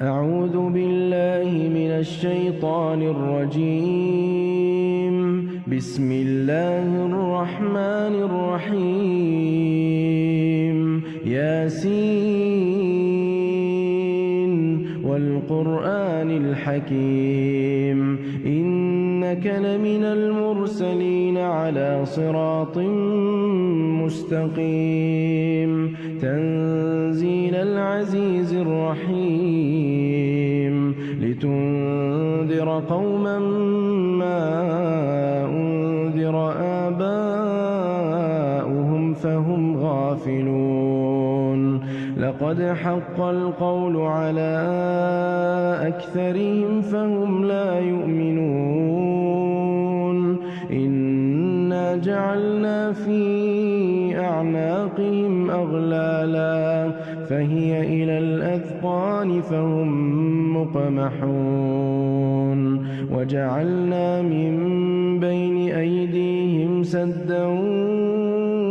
أعوذ بالله من الشيطان الرجيم. بسم الله الرحمن الرحيم. ياسين والقرآن الحكيم إنك لمن المرسلين على صراط مستقيم تنزيل العزيز الرحيم لتنذر قوما ما أنذر آباؤهم فهم غافلون لقد حق القول على أكثرهم فهم لا يؤمنون إنا جعلنا في أعناقهم أغلالا فهي إلى الأذقان فهم مقمحون وجعلنا من بين أيديهم سدا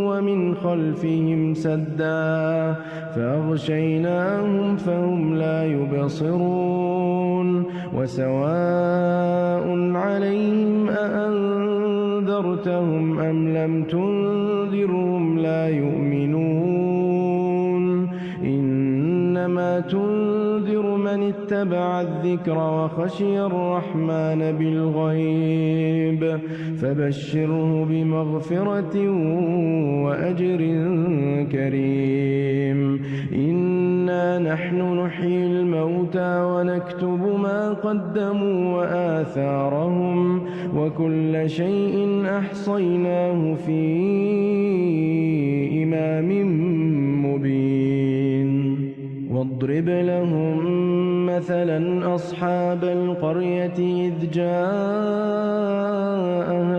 ومن خلفهم سدا فأغشيناهم فهم لا يبصرون وسواء عليهم أأنذرتهم أم لم تنذرهم لا يؤمنون إنما تنذر من اتبع الذكر وخشي الرحمن بالغيب فبشره بمغفرة وأجر كريم إنا نحن نحيي الموتى ونكتب ما قدموا وآثارهم وكل شيء أحصيناه في إمام مبين واضرب لهم مثلا أصحاب القرية إذ جاءها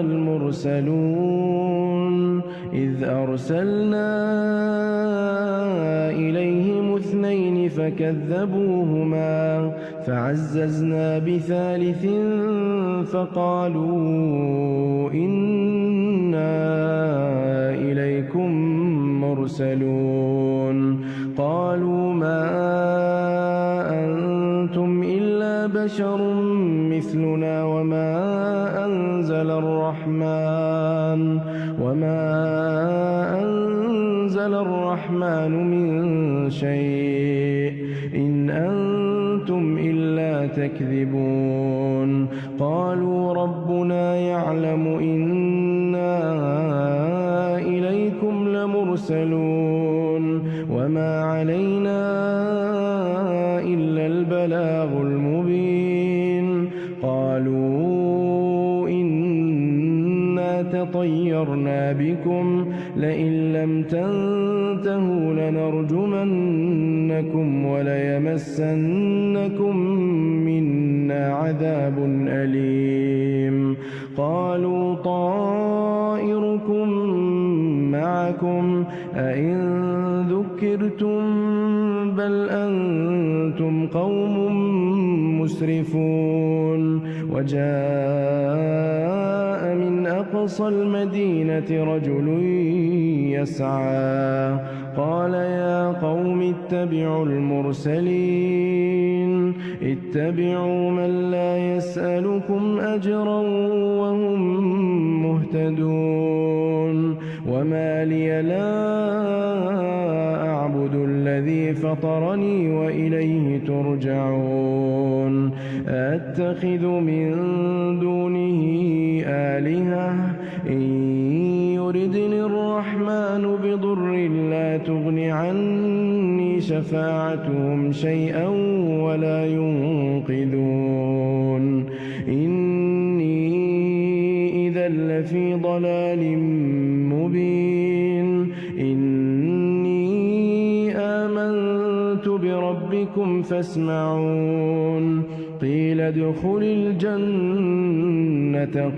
المرسلون إذ أرسلنا إليهم اثنين فكذبوهما فعززنا بثالث فقالوا إنا إليكم مرسلون قالوا ما أنتم إلا بشر مثلنا وما أنزل الرحمن من شيء إن أنتم إلا تكذبون قالوا ربنا يعلم إنا إليكم لمرسلون وما علينا إلا البلاغ المبين قالوا إنا تطيرنا بكم لئن لم تنتهوا لنرجمنكم وليمسنكم منا عذاب أليم قالوا طائركم معكم أئن ذكرتم بل أنتم قوم مسرفون وجاء من أقصى المدينة رجل يسعى قال يا قوم اتبعوا المرسلين اتبعوا من لا يسألكم أجرا وهم مهتدون وما لي لا أعبد الذي فطرني وإليه ترجعون أتخذ من دونه آلهة إن يردني الرحمن بضر لا تغن عني شفاعتهم شيئا ولا ينقذون إني إذا لفي ضلال مبين إني آمنت بربكم فاسمعون قيل ادخل الجنة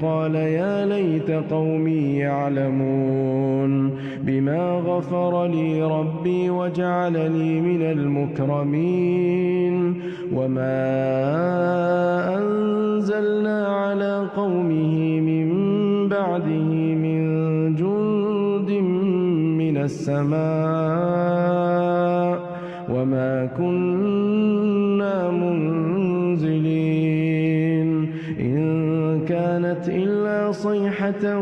قال يا ليت قومي يعلمون بما غفر لي ربي وجعلني من المكرمين وما أنزلنا على قومه من بعده من جند من السماء وما كنا كانت إلا صيحة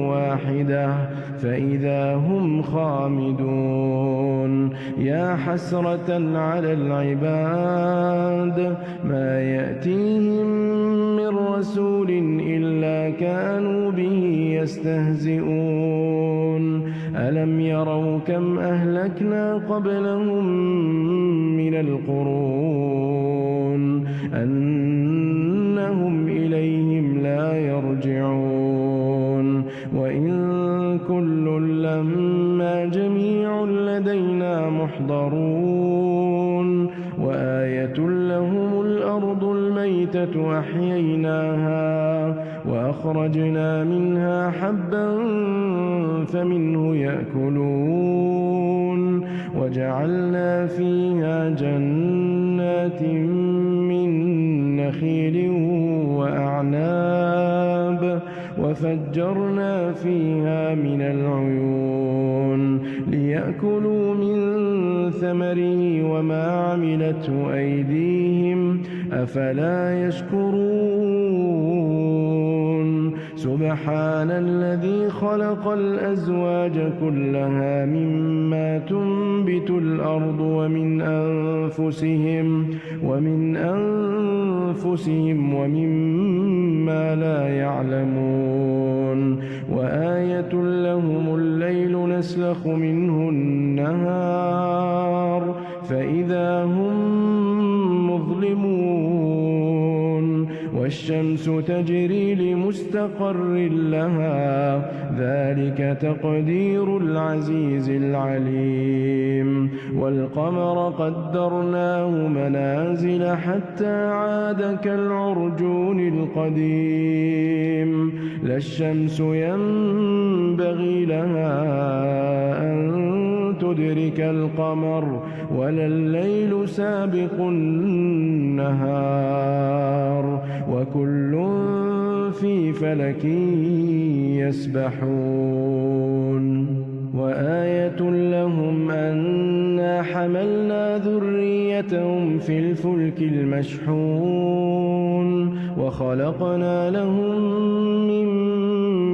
واحدة فإذا هم خامدون يا حسرة على العباد ما يأتيهم من رسول إلا كانوا به يستهزئون ألم يروا كم أهلكنا قبلهم من القرون أنهم إليهم لا يرجعون وإن كل لما جميع لدينا محضرون وآية لهم الأرض الميتة أحييناها وأخرجنا منها حبا فمنه يأكلون وجعلنا فيها جنات من نخيل وأعناب وفجرنا فيها من العيون ليأكلوا من ثمره وما عملته أيديهم أفلا يشكرون سبحان الذي خلق الأزواج كلها مما تنبت الأرض ومن أنفسهم ومما لا يعلمون وآية لهم الليل نسلخ منه النهار فإذا هم مظلمون والشمس تجري لمستقر لها ذلك تقدير العزيز العليم والقمر قدرناه منازل حتى عاد كالعرجون القديم لا الشمس ينبغي لها أن تدرك القمر ولا الليل سابق النهار وكل في فلك يسبحون وآية لهم أنا حملنا ذريتهم في الفلك المشحون وخلقنا لهم من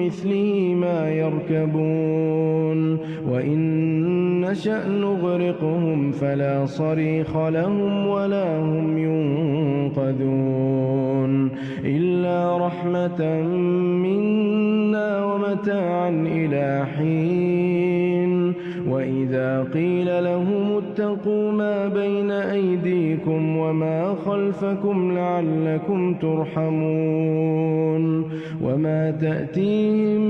مثله ما يركبون وإن نشأ نغرقهم فلا صريخ لهم ولا هم ينقذون إلا رحمة منا ومتاعا إلى حين وإذا قيل لهم اتقوا ما بين أيديكم وما خلفكم لعلكم ترحمون وما تأتيهم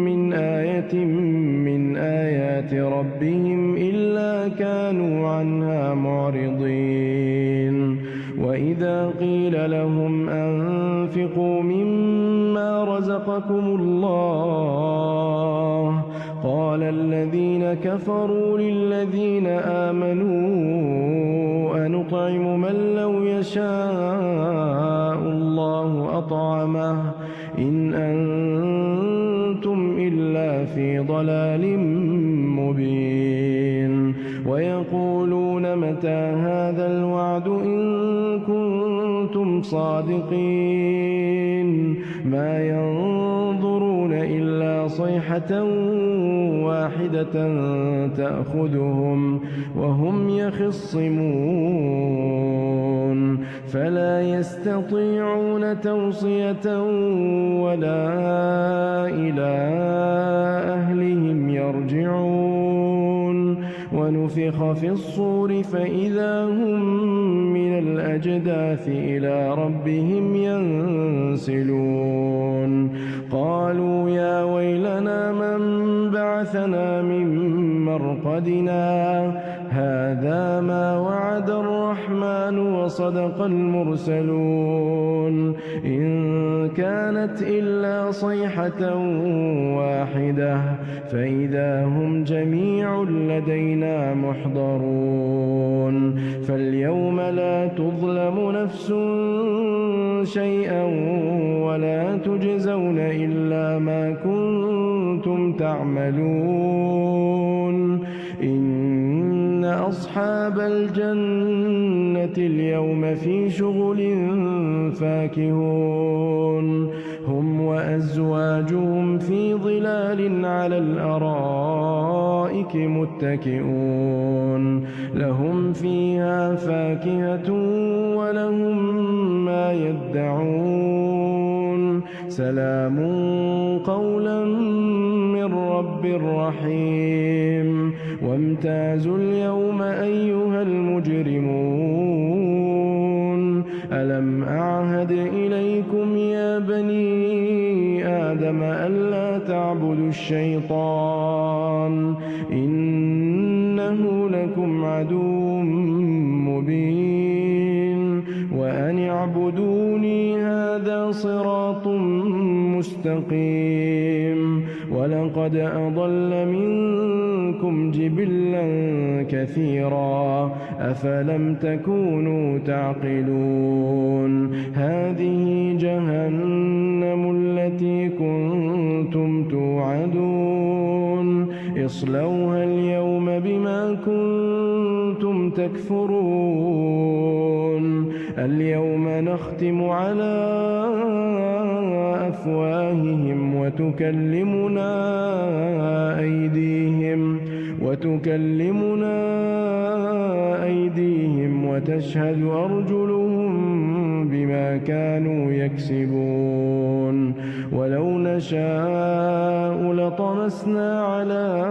من آية من آيات ربهم إلا كانوا عنها معرضين وإذا قيل لهم أنفقوا مما رزقكم الله قال الذين كفروا للذين آمنوا أنطعم من لو يشاء الله أطعمه إن أنتم إلا في ضلال مبين ويقولون متى هذا الوعد إن كنتم صادقين ما ينظرون إلا صيحة واحدة تأخذهم وهم يخصمون فلا يستطيعون توصية ولا إلى أهلهم يرجعون ونفخ في الصور فإذا هم من الأجداث إلى ربهم ينسلون قالوا يا ويلنا من بعثنا من مرقدنا هذا ما وعد الرحمن وصدق المرسلون إن كانت إلا صيحة واحدة فإذا هم جميع لدينا محضرون فاليوم لا تظلم نفس شيئا ولا تجزون إلا ما كنتم تعملون إن أصحاب الجنة اليوم في شغل فاكهون هم وأزواجهم في ظلال على الأرائك متكئون لهم فيها فاكهة ولهم ما يدعون سلام قولا من رب رحيم وامتازوا اليوم أيها المجرمون ألم أعهد إليكم يا بني آدم ألا تعبدوا الشيطان إنه لكم عدو مبين وأن اعبدوني هذا صراط مستقيم ولقد أضل منكم جبلا كثيرا أفلم تكونوا تعقلون هذه جهنم التي كنتم توعدون اصلوها اليوم بما كنتم تكفرون اليوم نختم على أفواههم وتكلمنا أيديهم وتشهد أرجلهم بما كانوا يكسبون ولو نشاء لطمسنا على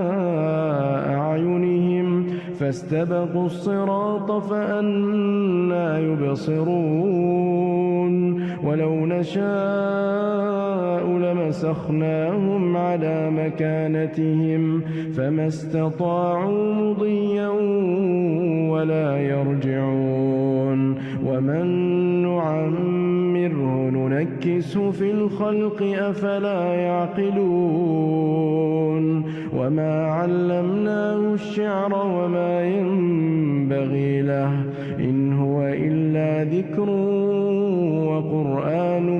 أعينهم فاستبقوا الصراط فأنى يبصرون ولو نشاء لمسخناهم على مكانتهم فما استطاعوا مضيا ولا يرجعون ومن نعمره ننكسه في الخلق أفلا يعقلون وما علمناه الشعر وما ينبغي له إن هو إلا ذكر وقرآن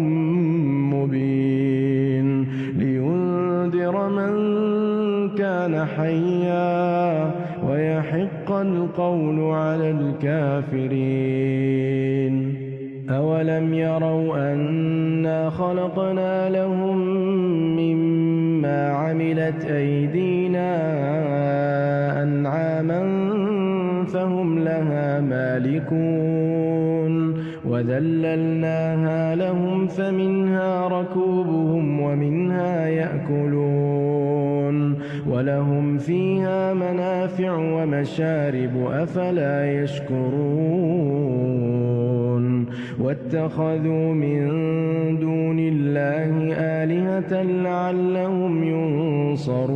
مبين لينذر من كان حيا ويحق القول على الكافرين أولم يروا أنا خلقنا لهم مما عملت أيدينا أنعاما فهم لها مالكون وذللناها لهم فمنها ركوبهم ومنها يأكلون ولهم فيها منافع ومشارب أفلا يشكرون واتخذوا من دون الله آلهة لعلهم ينصرون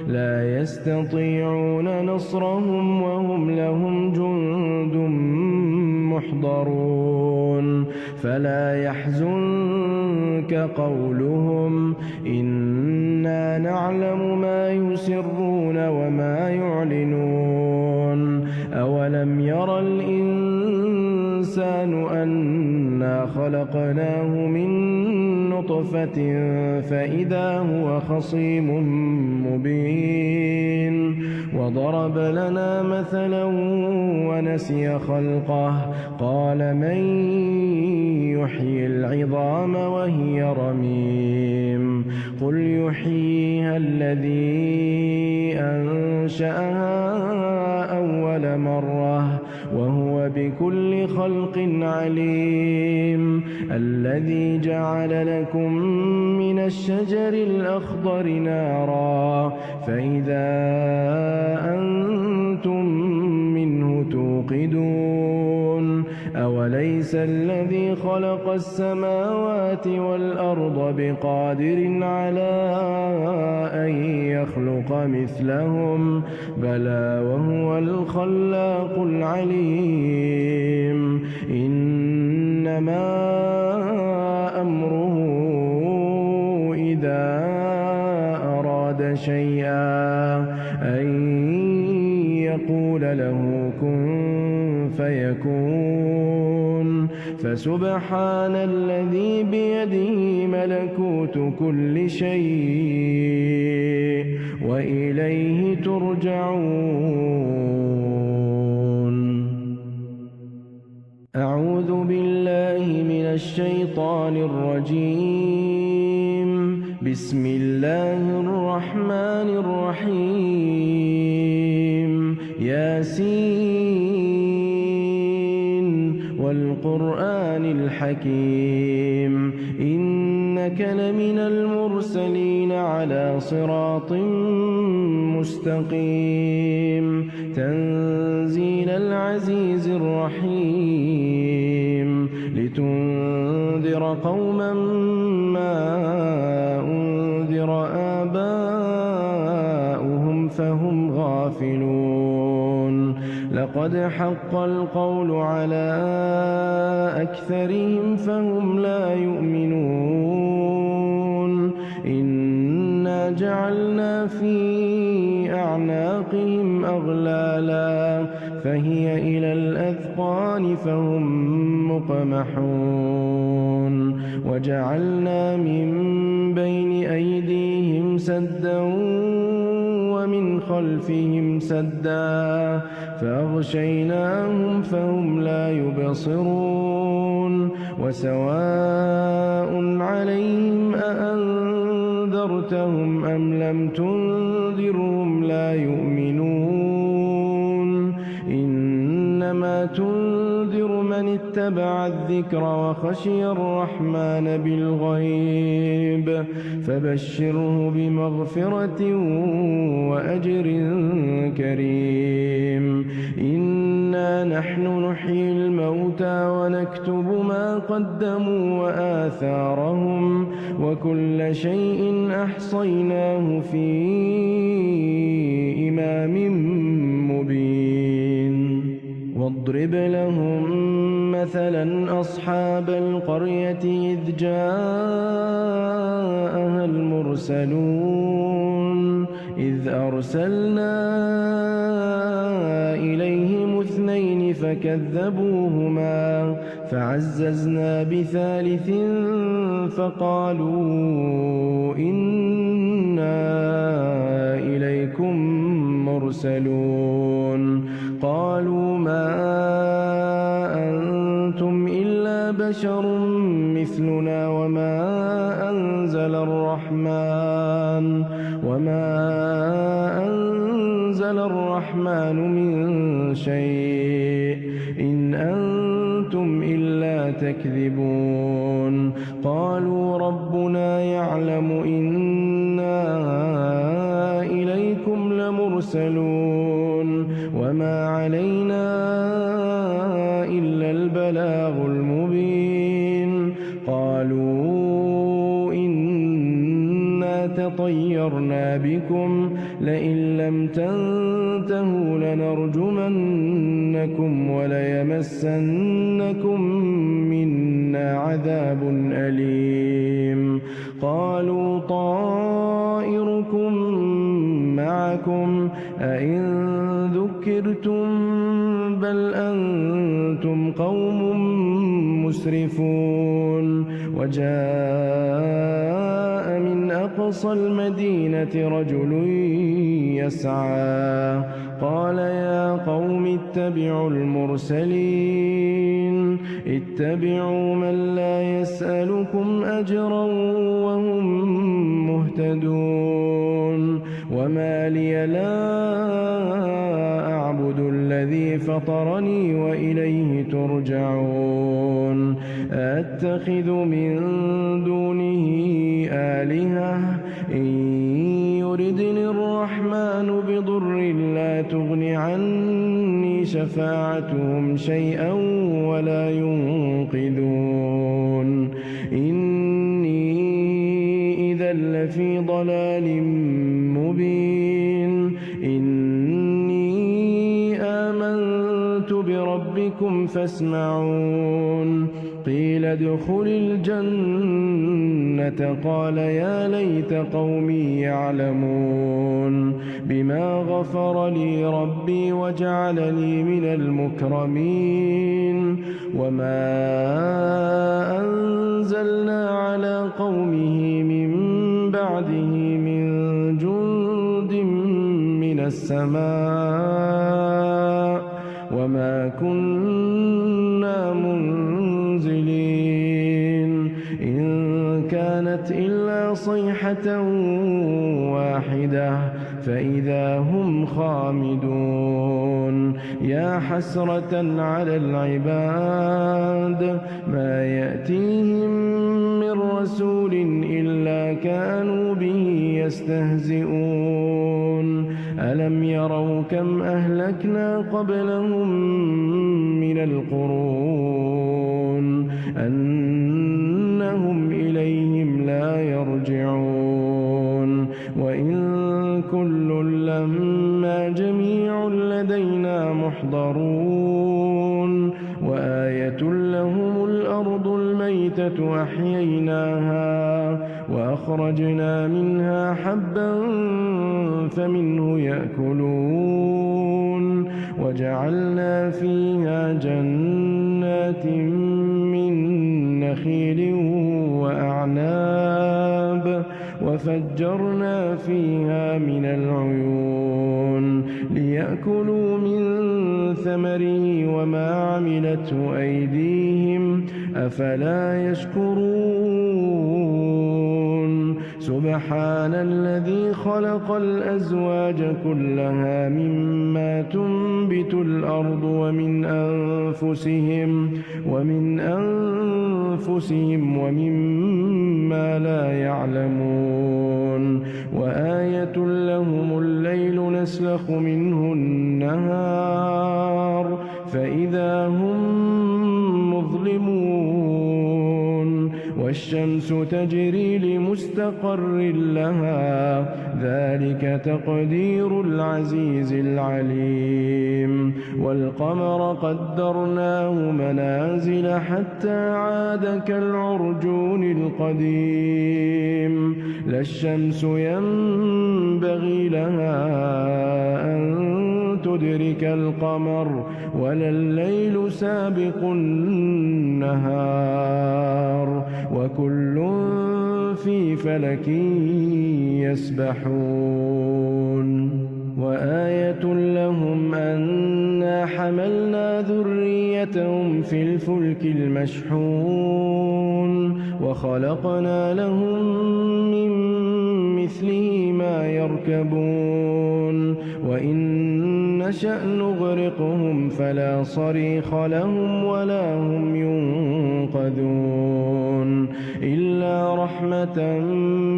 لا يستطيعون نصرهم وهم لهم جند محضرون فلا يحزنك قولهم إنا نعلم ما يسرون وما يعلنون أولم ير الإنسان أنا خلقناه من نطفة فإذا هو خصيم مبين وضرب لنا مثلا ونسي خلقه قال من يحيي العظام وهي رميم قل يحييها الذي أنشأها أول مرة وهو بكل خلق عليم الذي جعل لكم من الشجر الأخضر نارا فإذا أنتم منه توقدون أوليس الذي خلق السماوات والأرض بقادر على أن يخلق مثلهم بلى وهو الخلاق العليم إنما أمره إذا أراد شيئا أن يقول له كن فيكون فسبحان الذي بيده ملكوت كل شيء وإليه ترجعون. أعوذ بالله من الشيطان الرجيم. بسم الله الرحمن الرحيم. ياسين والقرآن الحكيم إنك لمن المرسلين على صراط مستقيم تنزيل العزيز الرحيم لتنذر قوما ما أنذر آباؤهم فهم غافلون. لقد حق القول على أكثرهم فهم لا يؤمنون. إنا جعلنا في أعناقهم أغلالا فهي إلى الأذقان فهم مقمحون. وجعلنا من بين أيديهم سدا ومن خلفهم سدا فأغشيناهم فهم لا يبصرون. وسواء عليهم أأنذرتهم أم لم تنذرهم لا يؤمنون. إنما تنذر من اتبع الذكر وخشي الرحمن بالغيب فبشره بمغفرة وأجر كريم. إنا نحن نحيي الموتى ونكتب ما قدموا وآثارهم وكل شيء أحصيناه في إمام مبين. واضرب لهم مثلا أصحاب القرية إذ جاءها المرسلون إذ أرسلنا إليهم اثنين فكذبوهما فعززنا بثالث فقالوا إنا إليكم مرسلون. قالوا ما أنتم إلا بشر مثلنا وما أنزل الرحمن من شيء إن أنتم إلا تكذبون. قالوا ربنا يعلم إنا إليكم لمرسلون وما علينا إلا البلاغ المبين. قالوا إنا تطيرنا بكم لئن لم تنتهوا لنرجمنكم وليمسنكم منا عذاب أليم. قالوا طائركم معكم أئن ذكرتم بل أنتم قوم مسرفون. وجاء من أقصى المدينة رجل يسعى قال يا قوم اتبعوا المرسلين اتبعوا من لا يسألكم أجرا وهم مهتدون. وما لي لا أعبد الذي فطرني وإليه ترجعون. أتخذ من دونه آلهة إن يردني الرحمن بضر لا تغن عني شفاعتهم شيئا ولا ينقذون. إني إذا لفي ضلال مبين. إني آمنت بربي ربكم فاسمعون قيل ادخل الجنة قال يا ليت قومي يعلمون بما غفر لي ربي وجعلني من المكرمين وما أنزلنا على قومه من بعده من جند من السماء وما كنا منزلين إن كانت إلا صيحة واحدة فإذا هم خامدون يا حسرة على العباد ما يأتيهم من رسول إلا كانوا به يستهزئون ألم يروا كم أهلكنا قبلهم من القرون أنهم إليهم لا يرجعون وإن كل لما جميع لدينا محضرون وآية لهم الأرض الميتة أحييناها وأخرجنا منها حبا فمنه يأكلون وجعلنا فيها جنات من نخيل وأعناب وفجرنا فيها من العيون ليأكلوا من ثمره وما عملته أيديهم أفلا يشكرون سبحان الذي خلق الأزواج كلها مما تنبت الأرض ومن أنفسهم ومما لا يعلمون وآية لهم الليل نسلخ منه النهار فإذا هم مظلمون والشمس تجري لمستقر لها ذلك تقدير العزيز العليم والقمر قدرناه منازل حتى عاد كالعرجون القديم لا الشمس ينبغي لها أن تدرك القمر ولا الليل سابق النهار وكل في فلك يسبحون وآية لهم أنا حملنا ذريتهم في الفلك المشحون وخلقنا لهم من مثله ما يركبون وإن نشأ نغرقهم فلا صريخ لهم ولا هم ينقذون إلا رحمة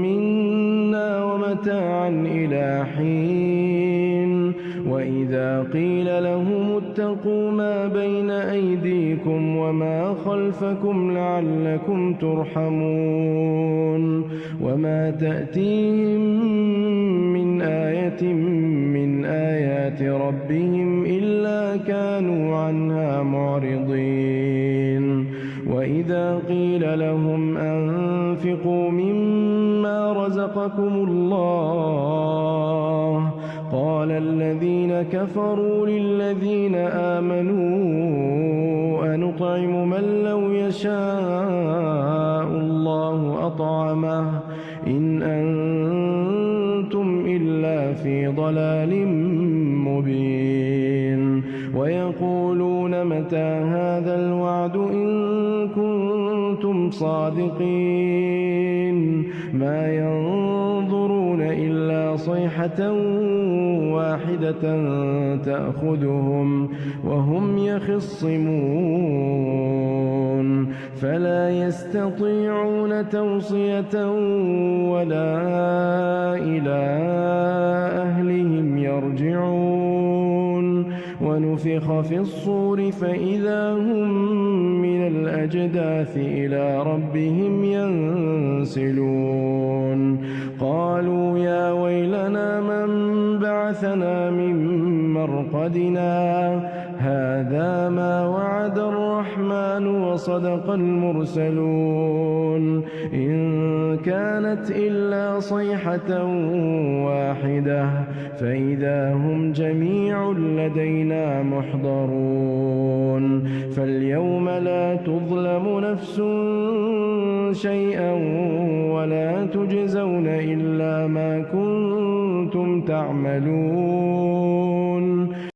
منا ومتاعا إلى حين وإذا قيل لهم اتقوا ما بين أيديكم وما خلفكم لعلكم ترحمون وما تأتيهم من آية من آيات ربهم إلا كانوا عنها معرضين وإذا قيل لهم أنفقوا مما رزقكم الله قال الذين كفروا للذين آمنوا أنطعم من لو يشاء الله أطعمه إن أنتم إلا في ضلال مبين ويقولون متى هذا الوعد إن كنتم صادقين ما ينظرون إلا صيحة واحدة تأخذهم وهم يخصمون فلا يستطيعون توصية ولا إلى أهلهم يرجعون ونفخ في الصور فإذا هم من الأجداث إلى ربهم ينسلون قالوا يا ويلنا من بعثنا من مرقدنا هذا ما وصدق المرسلون إن كانت إلا صيحة واحدة فإذا هم جميع لدينا محضرون فاليوم لا تظلم نفس شيئا ولا تجزون إلا ما كنتم تعملون